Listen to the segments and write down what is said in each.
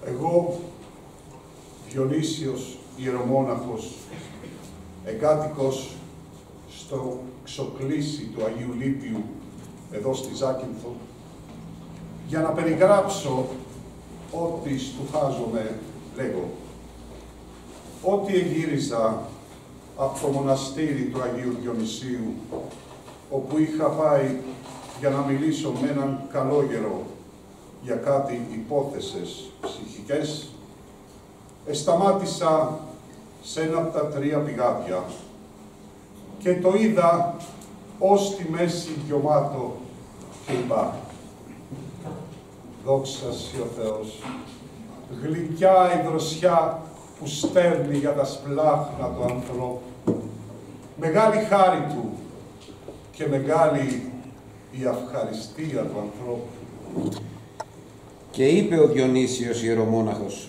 Εγώ, Διονύσιος ιερομόναχος, εγκάτοικος στο ξοκλήσι του Αγίου Λίπιου, εδώ στη Ζάκυνθο, για να περιγράψω ό,τι στουχάζομαι, λέγω. Ό,τι εγύριζα από το μοναστήρι του Αγίου Διονυσίου, όπου είχα πάει για να μιλήσω με έναν καλόγερο για κάτι υπόθεσες ψυχικές, σταμάτησα σε ένα από τα 3 πηγάδια και το είδα ως τη μέση γιωμάτο και είπα: δόξα σοι ο Θεός, γλυκιά η δροσιά που στέρνει για τα σπλάχνα του ανθρώπου. Μεγάλη χάρη του και μεγάλη η ευχαριστία του ανθρώπου. Και είπε ο Διονύσιος ιερομόναχος: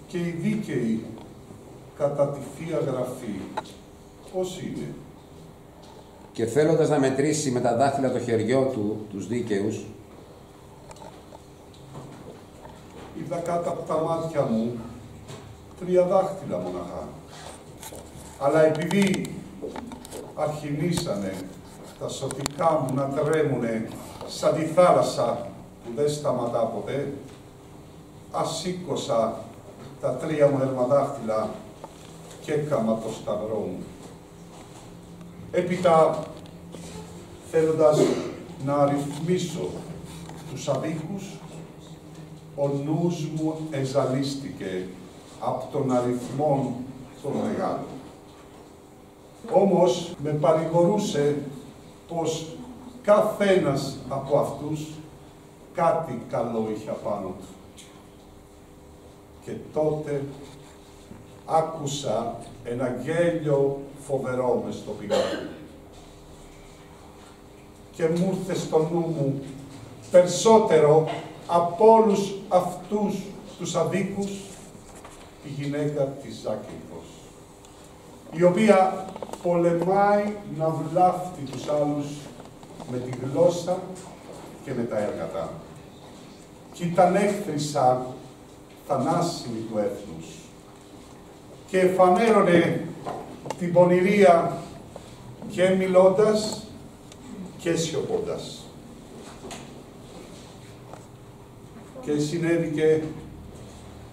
και οι δίκαιοι κατά τη Θεία Γραφή πώς είναι? Και θέλοντας να μετρήσει με τα δάχτυλα το χεριό του τους δίκαιους, είδα κάτω από τα μάτια μου 3 δάχτυλα μοναχά. Αλλά επειδή αρχινήσανε τα σωτικά μου να τρέμουνε σαν τη θάλασσα που δεν σταματά ποτέ, ασήκωσα τα 3 μου ερμαδάχτυλα και έκαμα το σταυρό μου. Έπειτα, θέλοντας να αριθμίσω τους αδίκους, ο νους μου εζαλίστηκε από τον αριθμό των μεγάλων. Όμως με παρηγορούσε πως καθένας από αυτούς κάτι καλό είχε απάνω του. Και τότε άκουσα ένα γέλιο φοβερό μες στο πηγάδι. Και μου ήρθε στο νου μου περισσότερο από όλους αυτούς τους αδίκους η γυναίκα της Ζάκυνθος, η οποία πολεμάει να βλάφτει τους άλλους με τη γλώσσα και με τα έργα. Κι ήταν έχθρισα θανάσιμη του έθνους και εφανέρωνε την πονηρία και μιλώντας και σιωπώντας. Και συνέβηκε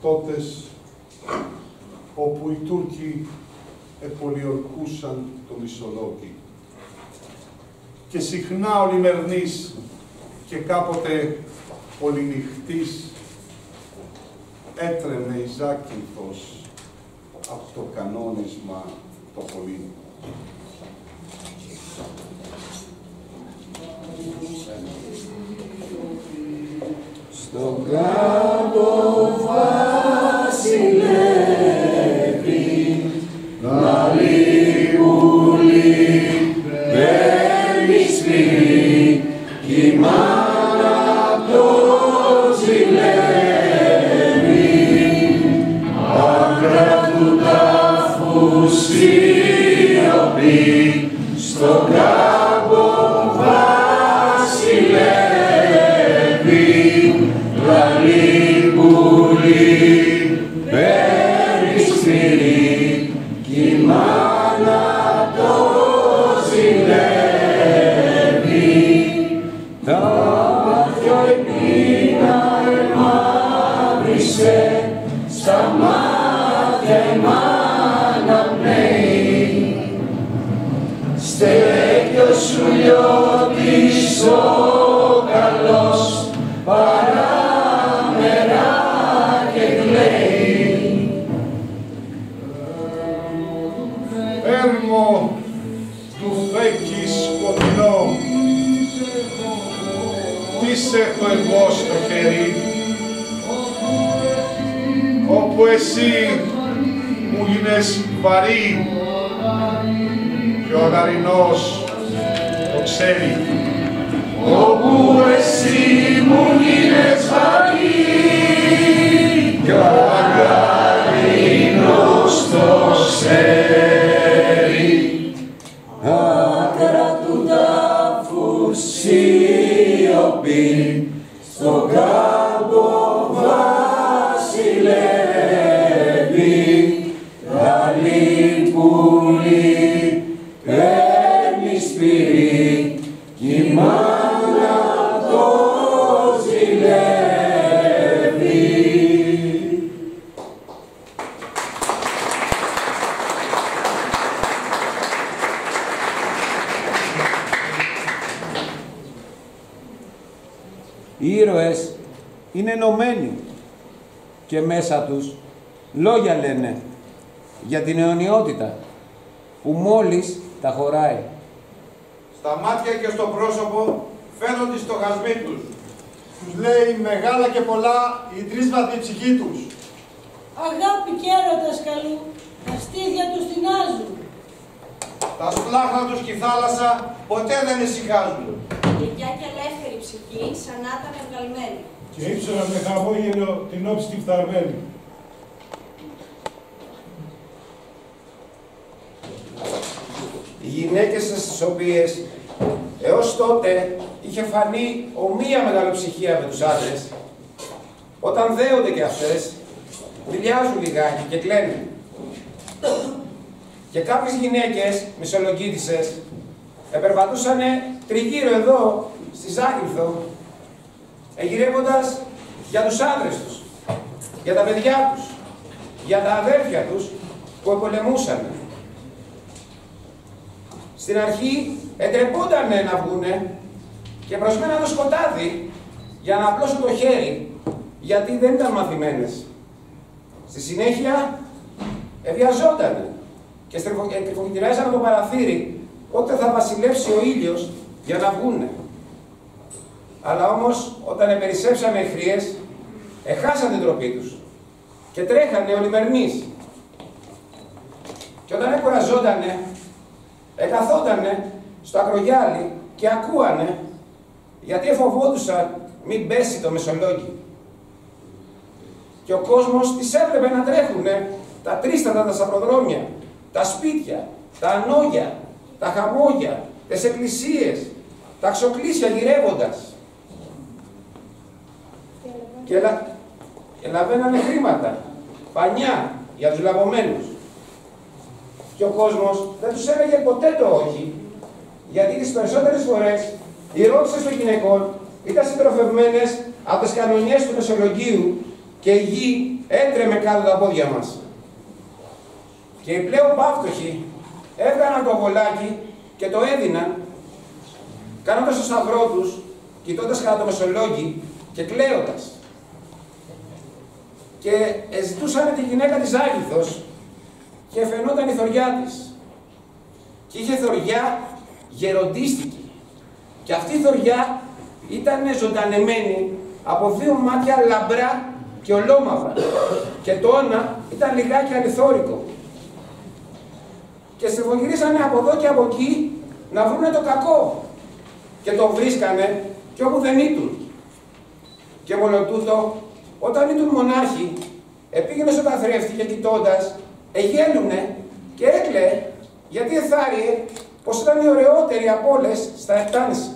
τότες όπου οι Τούρκοι επολιορκούσαν το Μισολόγγι. Και συχνά ο Λιμερνής και κάποτε πολυνυχτής έτρεμε η Ζάκυνθος από το κανόνισμα το πολύ. Στον κάμπο βασιλεύει γαλιούλη παίρνει σκληρή κι η μάνα το ζηλεύει άκρα του τάφου σιωπή στον κάμπο βασιλεύει γαλιούλη παίρνει σκληρή κι η μάνα το ζηλεύει. Τα μάτια η πείνα εμαύρισε, στα μάτια η μάνα πνέει. Στέκει ο σουλιώτης ο καλός παράμερα και κλαίει. Έρμο του φέκη σκοτεινό, τι έχω εγώ στο χέρι, όπου εσύ μου γίνες βαρύ και ο αγαρινός το ξέρει. Όπου εσύ μου γίνες βαρύ κι ο αγαρινός το ξέρει. Άκρα του τάφου σιωπή στον κάμπο ζηλεύει, γαλή πουλί, παίρνει σπυρί, κι η μάνα το ζηλεύει. Οι ήρωες είναι ενωμένοι και μέσα τους λόγια λένε για την αιωνιότητα που μόλις τα χωράει. Στα μάτια και στο πρόσωπο φαίνονται οι στοχασμοί τους. Τους λέει μεγάλα και πολλά η τρίσβαθη ψυχή τους. Αγάπη και έρωτας καλού, τα στήθια τους τεινάζουν. Τα σπλάχνα τους και η θάλασσα ποτέ δεν ησυχάζουν. Γλυκιά και ελεύθερη ψυχή, σαν να ήταν ευγαλμένη. Και ύψωνα με χαμόγελο την όψη τη φθαρμένη. Οι γυναίκες στις οποίες έως τότε είχε φανεί ομοία μεγαλοψυχία με τους άντρες, όταν δέονται και αυτές, δηλιάζουν λιγάκι και κλαίνουν. Και κάποιες γυναίκες, μισολογγίτισσες, επερπατούσαν τριγύρω εδώ, στη Ζάκυνθο, εγυρεύοντας για τους άντρες τους, για τα παιδιά τους, για τα αδέρφια τους που επολεμούσαν. Στην αρχή εντρεπόντανε να βγουνε και προσμέναν το σκοτάδι για να απλώσουν το χέρι, γιατί δεν ήταν μαθημένες. Στη συνέχεια εβιαζότανε και τριφοκυτηράζανε το παραθύρι πότε θα βασιλεύσει ο ήλιος για να βγούνε. Αλλά όμως όταν επερισέψανε εχθρίες, εχάσαν την τροπή τους και τρέχανε ολημερνείς. Και όταν εκουραζότανε, εκαθότανε στο ακρογιάλι και ακούανε, γιατί εφοβόντουσαν μην πέσει το Μεσολόγγι. Και ο κόσμος τις έβλεπε να τρέχουνε τα τρίστατα τα σταυροδρόμια, τα σπίτια, τα ανόγια, τα χαμόγια, τις εκκλησίες, τα ξοκλήσια γυρεύοντας. Και λαβαίνανε χρήματα, πανιά για τους λαβωμένους. Και ο κόσμος δεν τους έλεγε ποτέ το όχι, γιατί τις περισσότερες φορές οι ρώτησες των γυναικών ήταν συντροφευμένες από τις κανονιές του Μεσολογγίου και η γη έτρεμε κάτω τα πόδια μας. Και οι πλέον πάυτοχοι έβγαναν το βολάκι και το έδιναν, κάνοντας το σταυρό τους, κοιτώντας κατά το Μεσολόγγι και κλαίοντας. Και ζητούσαν τη γυναίκα της Ζάκυνθος και φαινόταν η θωριά της. Και είχε θωριά γεροντίστικη. Και αυτή η θωριά ήταν ζωντανεμένη από δύο μάτια λαμπρά και ολόμαυρα. Και το όνα ήταν λιγάκι αληθόρικο. Και στρεφογυρίσανε από εδώ και από εκεί να βρούνε το κακό. Και το βρίσκανε και όπου δεν ήτουν. Και μόνο τούτο, όταν ήτουν μονάχοι, επήγαινε στο καθρέφτη και κοιτώντας, εγέλουνε και έκλαιε, γιατί εθάριε πως ήταν οι ωραιότεροι από όλες στα Επτάνησα.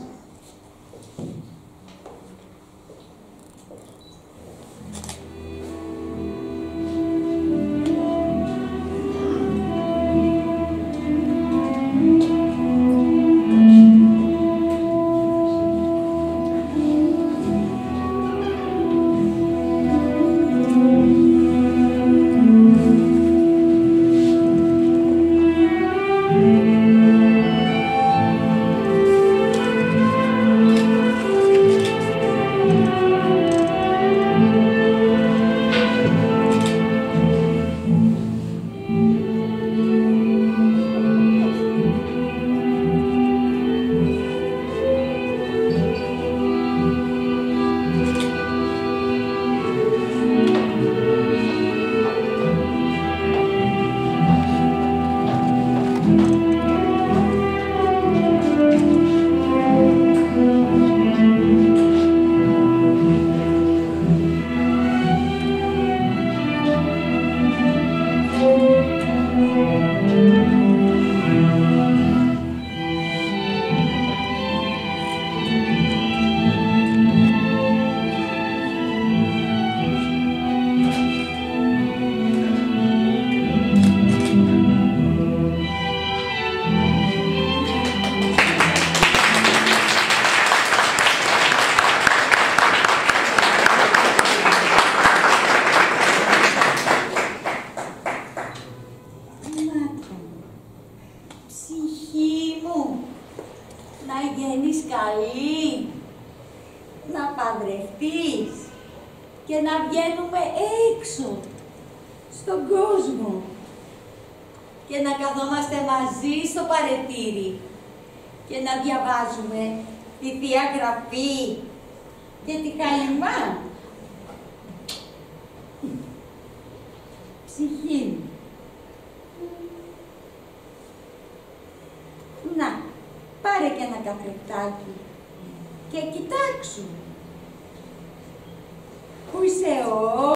εμείς και να βγαίνουμε έξω, στον κόσμο και να καθόμαστε μαζί στο παρετήρι και να διαβάζουμε τη Θεία Γραφή και τη Χαλιμά. Ψυχή μου. Να, πάρε και ένα καθρεφτάκι και κοιτάξου. Πού είσαι ο...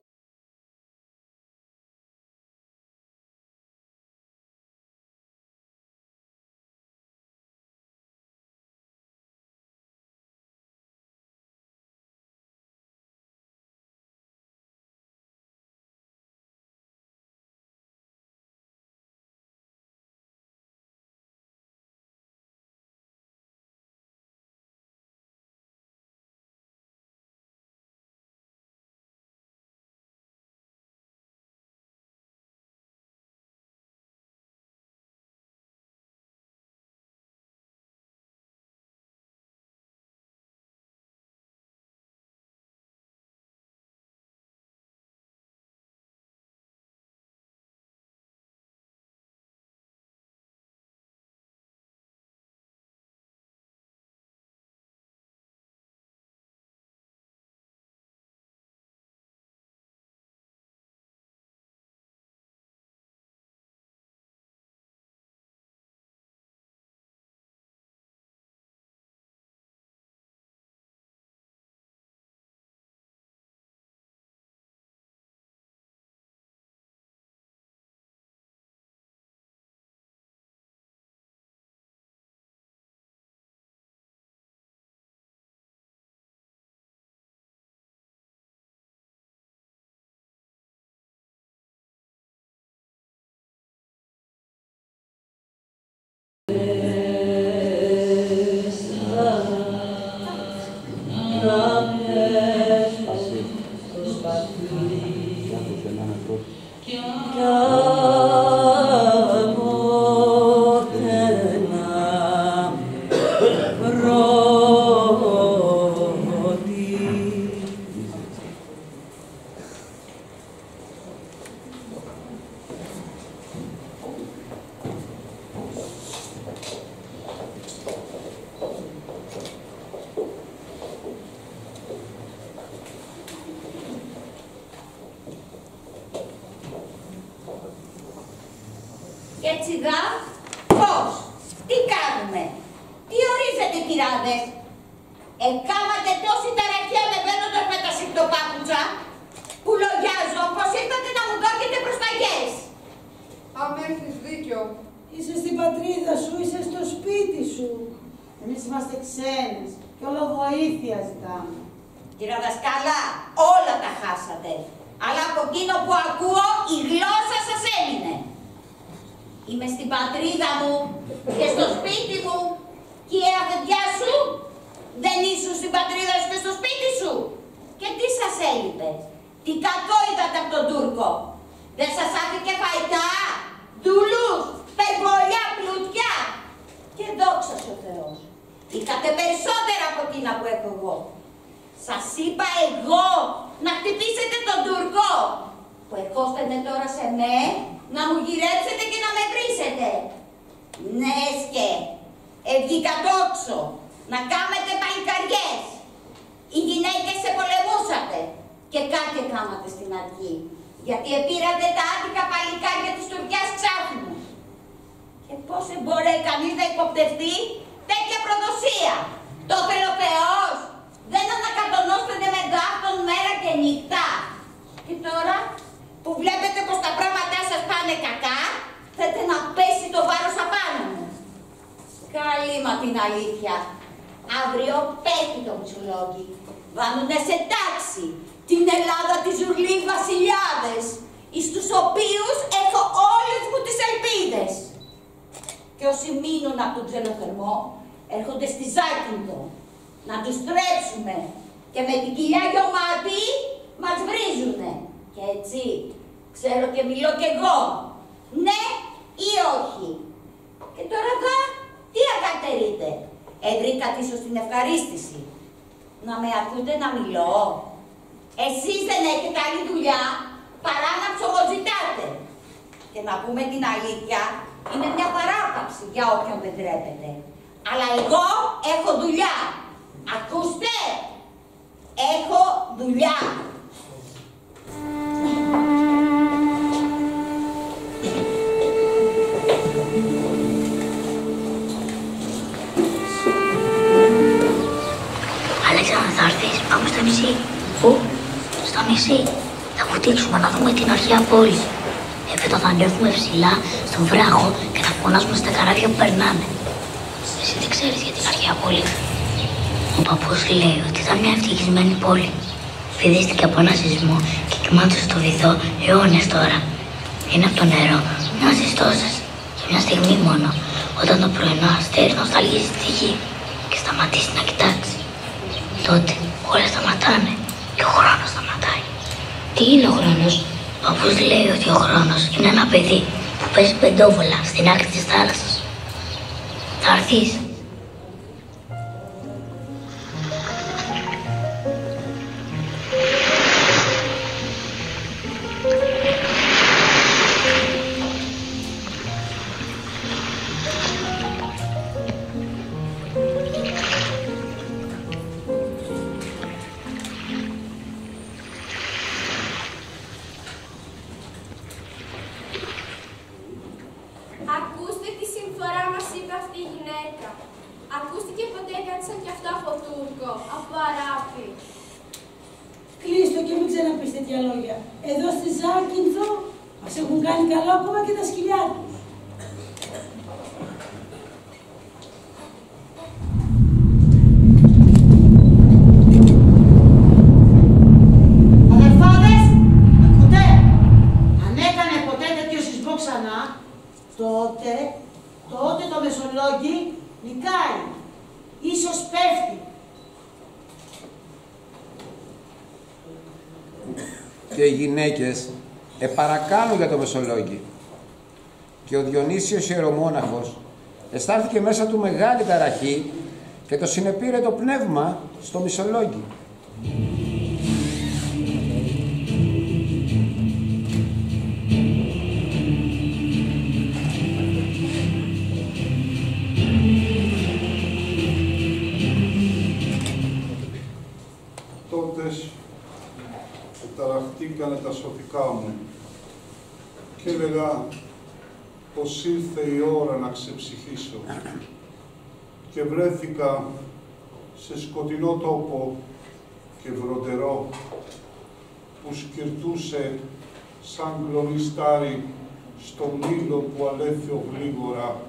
Και έτσι δα, πώς, τι κάνουμε, τι ορίζετε κυράδες, εκάματε τόση ταραχία ανεβαίνοντας με τα σιπτοπάπουτσα, που λογιάζω πως ήρθατε να μου κόκκετε προσταγές. Αν έχεις δίκιο. Είσαι στην πατρίδα σου, είσαι στο σπίτι σου. Εμείς είμαστε ξένες και όλο βοήθεια ζητάμε. Κύριε δασκάλα, όλα τα χάσατε, αλλά από εκείνο που ακούω η γλώσσα σας έμεινε. Είμαι στην πατρίδα μου και στο σπίτι μου και η αδελφιά σου δεν ήσουν στην πατρίδα σου και στο σπίτι σου. Και τι σας έλειπε, τι κακό είδατε από τον Τούρκο, δεν σας άφηκε φαϊτά, ντουλούς, περβολιά, πλουτιά. Και δόξα ο Θεός, είχατε περισσότερα από εκείνα που έχω εγώ. Σας είπα εγώ να χτυπήσετε τον Τούρκο, που ερχόστανε τώρα σε με να μου γυρέψετε και να με βρίσετε. Ναι σκε, βγήκα τόξο, να κάμετε παλικαριές. Οι γυναίκες σε πολεμούσατε και κάτι κάματε στην αρχή, γιατί επήρατε τα άτικα παλικάρια της Τουρκιάς ξάφνου. Και πώς μπορεί κανείς να υποπτευτεί τέτοια προδοσία. Το θέλει ο Θεός, δεν ανακατονώσετε με δάφτον μέρα και νύχτα. Και τώρα που βλέπετε πως τα πράγματά σας πάνε κακά, θέλετε να πέσει το βάρος απάνω μου. Καλή μα την αλήθεια. Αύριο πέφτει το μισολόγι. Βάνουνε σε τάξη την Ελλάδα της ζουρλής βασιλιάδες, εις τους οποίους έχω όλες μου τις ελπίδες. Και όσοι μείνουν από τον ξενοθερμό, έρχονται στη Ζάκυνθο να τους τρέψουμε και με την κοιλιά γιωμάτη μας βρίζουνε. Και έτσι, ξέρω και μιλώ κι εγώ, ναι ή όχι. Και τώρα εδώ, τι ακατερείτε, ευρήκατε ίσως την ευχαρίστηση, να με ακούτε να μιλώ. Εσείς δεν έχετε άλλη δουλειά παρά να ψωμοζητάτε. Και να πούμε την αλήθεια, είναι μια παράπαυση για όποιον δεν τρέπεται. Αλλά εγώ έχω δουλειά. Ακούστε! Έχω δουλειά. Αλέξανδρα, θα έρθεις, πάμε στο νησί. Πού? Στο νησί. Θα βουτήξουμε να δούμε την αρχαία πόλη. Έπειτα θα ανέβουμε ψηλά στον βράχο και θα φωνάζουμε στα καράβια που περνάνε. Εσύ τι ξέρεις για την αρχαία πόλη? Ο παππούς λέει ότι ήταν μια ευτυχισμένη πόλη. Φιδίστηκε από ένα σεισμό και κοιμάται στο βυθό αιώνες τώρα. Είναι από το νερό μοιάζεις τόσες και μια στιγμή μόνο, όταν το πρωινό αστέρι νοσταλγίζει τη γη και σταματήσει να κοιτάξει. Τότε όλα σταματάνε και ο χρόνος σταματάει. Τι είναι ο χρόνος? Ο παππούς λέει ότι ο χρόνος είναι ένα παιδί που παίζει πεντόβολα στην άκρη της θάλασσας. Θα έρθεις? Ακούστε τι συμφορά μας είπε αυτή η γυναίκα. Ακούστηκε ποτέ κάτι σαν κι αυτό από Τούρκο, από Αράπη? Κλείστο και μην ξαναπείς τέτοια λόγια. Εδώ στη Ζάκυνθο μας έχουν κάνει καλό ακόμα και τα σκυλιά τους. Αδερφάδες, ακούτε, αν έκανε ποτέ τέτοιο σεισμό ξανά, τότε το Μεσολόγγι νικάει, ίσως πέφτει. Και οι γυναίκες επαρακάνουν για το Μεσολόγγι. Και ο Διονύσιος ιερομόναχος αισθάνθηκε μέσα του μεγάλη ταραχή και το συνεπήρε το πνεύμα στο Μεσολόγγι. Ταραχτήκανε τα σωτικά μου και έλεγα πως ήρθε η ώρα να ξεψυχήσω και βρέθηκα σε σκοτεινό τόπο και βροντερό που σκυρτούσε σαν κλονιστάρι στο μήλο που αλέφιο γλίγορα,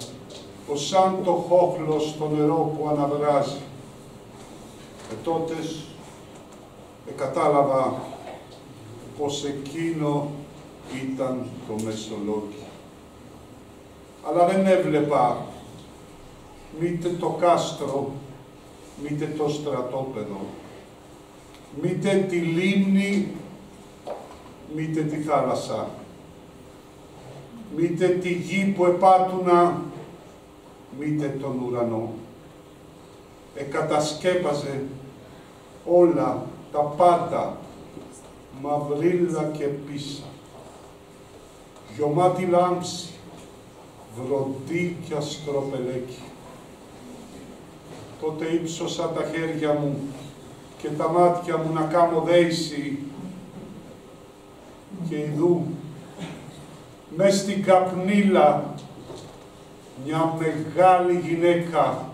πως σαν το χόχλο στο νερό που αναβράζει. Τότες κατάλαβα πως εκείνο ήταν το Μεσολόγγι. Αλλά δεν έβλεπα μήτε το κάστρο, μήτε το στρατόπεδο, μήτε τη λίμνη, μήτε τη θάλασσα, μήτε τη γη που επάτουνα, μήτε τον ουρανό. Εκατασκέπαζε όλα τα πάντα, μαυρίλα και πίσα, γιωμάτι λάμψη, βροντί και αστροπελέκι. Τότε ύψωσα τα χέρια μου και τα μάτια μου να κάμω δέηση και ειδού μες στην καπνίλα μια μεγάλη γυναίκα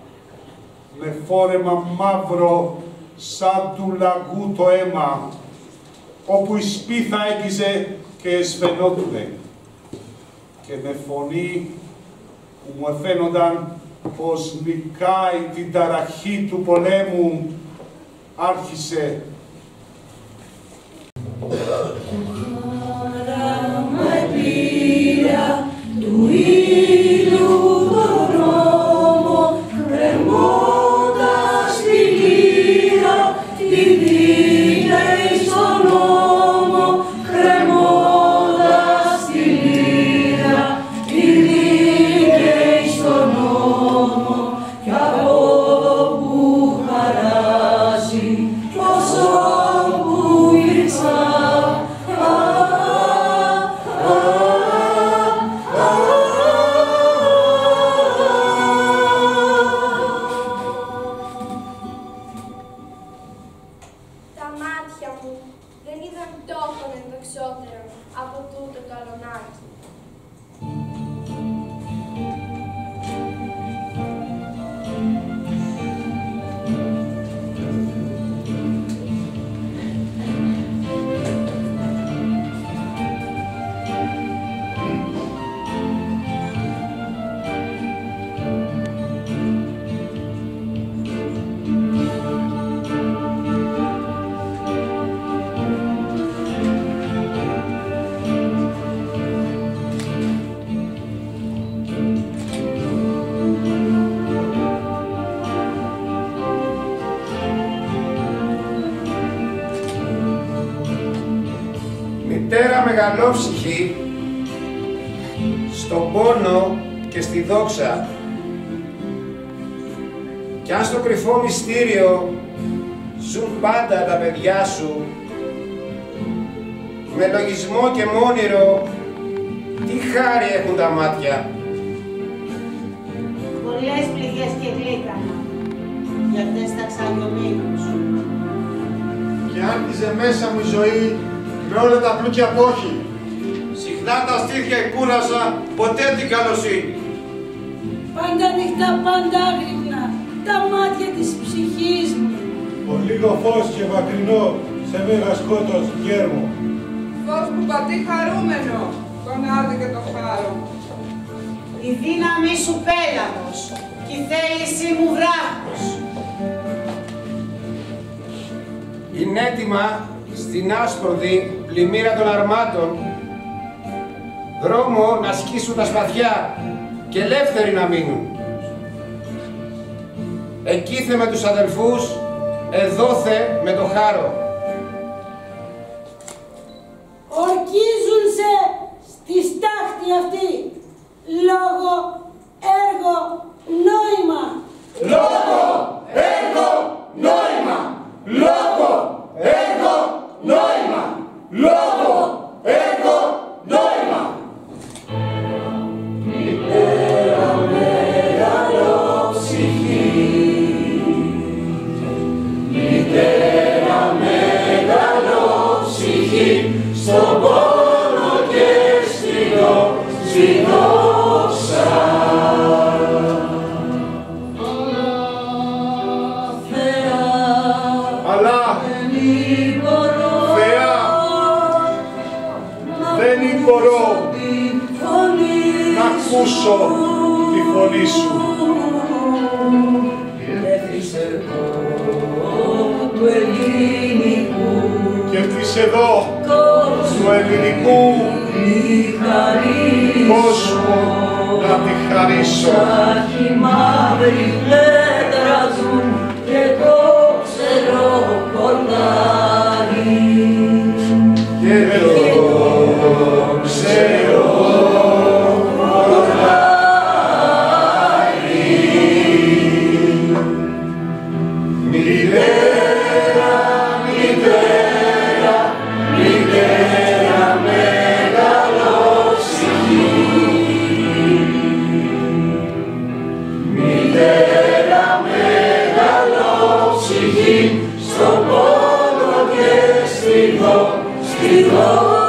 με φόρεμα μαύρο σαν του λαγού το αίμα, όπου η σπίθα έγγιζε και εσφαινότουνε, και με φωνή που μου εφαίνονταν πως νικάει την ταραχή του πολέμου, άρχισε. Του ήλιου το δρόμο, κρεμώντας τη λύρα, τη δίκαιη στον νόμο, κρεμώντας τη λύρα, τη δίκαιη στον νόμο, κι από που χαράζει, τόσο που εξώτερον από τούτο το αλωνάκι. Μητέρα μεγαλόψυχη, στον πόνο και στη δόξα, κι αν στο κρυφό μυστήριο ζουν πάντα τα παιδιά σου, με λογισμό και μόνιρο, τι χάρη έχουν τα μάτια. Πολλές πληγές και γλύκανα για αυτές τα ξαλιομήνους. Και άρχιζε μέσα μου η ζωή με όλα τα πλούκια που όχι. Συχνά τα στήθια κούρασα, ποτέ την καλοσύνη. Πάντα νύχτα, πάντα άγρυπνα, τα μάτια της ψυχής μου. Ο λίγο φως και μακρινό σε μέρα σκότος γέρμο. Φως που πατεί χαρούμενο, τον άδει και το χάρο. Η δύναμή σου πέλαγος και η θέλησή μου βράχος. Είναι έτοιμα στην άσπροδη πλημμύρα των αρμάτων, δρόμο να σκίσουν τα σπαθιά και ελεύθεροι να μείνουν. Εκείθε με τους αδελφούς, εδώθε με το χάρο. Ορκίζουνσε στη στάχτη αυτή, λόγο, έργο, νόημα. Λόγο, έργο, νόημα. Λόγο, έργο, νόημα. Λόγο, έργο, νόημα. Μητέρα μεγαλόψυχη, μητέρα μεγαλόψυχη, στον πόνο και στη δόξα. Αλλά, Θεά, δεν μπορώ να ακούσω τη φωνή σου. Του ελληνικού Και ήρθες εδώ, του ελληνικού κόσμου, να τη χαρίσω. Έχει μαύρη πέτρα του και το ξέρω κοντάρι. Και το ξέρω κοντάρι. Μητέρα, μητέρα, μητέρα μεγαλόψυχη. Μητέρα μεγαλόψυχη, στον πόνο και στη δόξα.